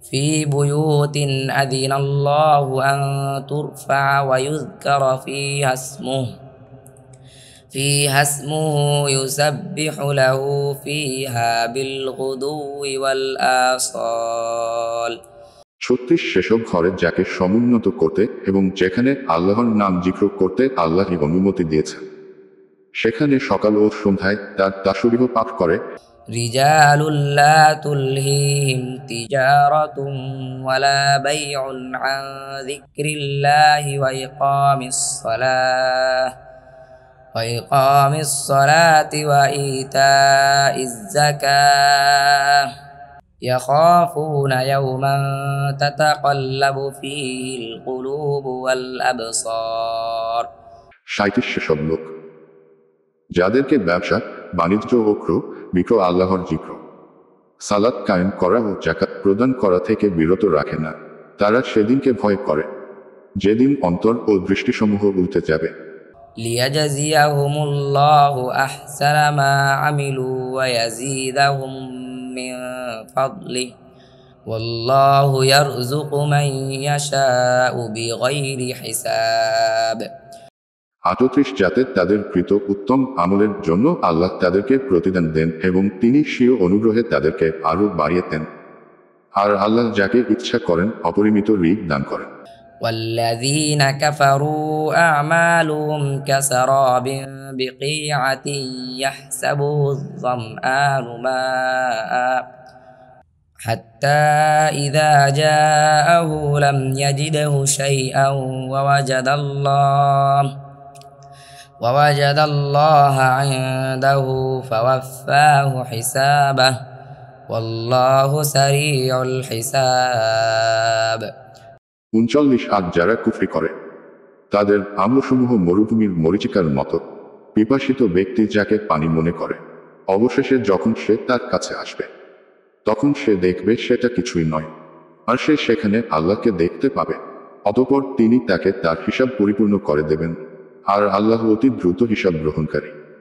في بيوت أذن الله أن ترفع ويذكر فيها اسمه يسبح له فيها بالغدو والآصال। 36 সেসব ঘরে যাকে সমুন্নত করতে এবং যেখানে আল্লাহর নাম জিক্র করতে আল্লাহই অনুমতি দিয়েছেন, সেখানে সকাল ও সন্ধ্যায় তার তাসবিহ পাঠ করে। رجال لا تلهيهم تجارة ولا بيع عن ذكر الله وإقام الصلاة وإيتاء الزكاة يخافون يوما تتقلب فيه القلوب والأبصار। 37 সেসব লোক যাদেরকে ব্যবসা বাণিজ্য ও ক্রয় বিক্রয় আল্লাহর জিক্র সালাত কায়েম করা ও যাকাত প্রদান করা থেকে বিরত রাখে না, তারা সেদিনকে ভয় করে যেদিন অন্তর ও দৃষ্টিসমূহ উল্টে যাবে। ليجزيهم الله أحسن ما عملوا ويزيدهم من فضله والله يرزق من يشاء بغير حساب। 38 যাতে তাদের কৃত উত্তম আমলের জন্য আল্লাহ তাদেরকে প্রতিদান দেন এবং তিনি স্বীয় অনুগ্রহে তাদেরকে আরো বাড়িয়ে দেন, আর আল্লাহ যাকে ইচ্ছা করেন অপরিমিত রিজিক দান করেন। والذين كفروا أعمالهم كسراب بقيعة يحسبه الظمآن ماء حتى إذا جاءه لم يجده شيئا ووجد الله عنده فوفاه حسابه والله سريع الحساب। 39 আর যারা কুফরি করে তাদের আমলসমূহ মরুভূমির মরীচিকার মতো, পিপাসিত ব্যক্তি যাকে পানি মনে করে, অবশেষে যখন সে তার কাছে আসবে তখন সে দেখবে সেটা কিছুই নয়, আর সে সেখানে আল্লাহকে দেখতে পাবে। অতঃপর তিনি তাকে তার হিসাব পরিপূর্ণ করে দেবেন, আর আল্লাহ অতি দ্রুত হিসাব গ্রহণকারী।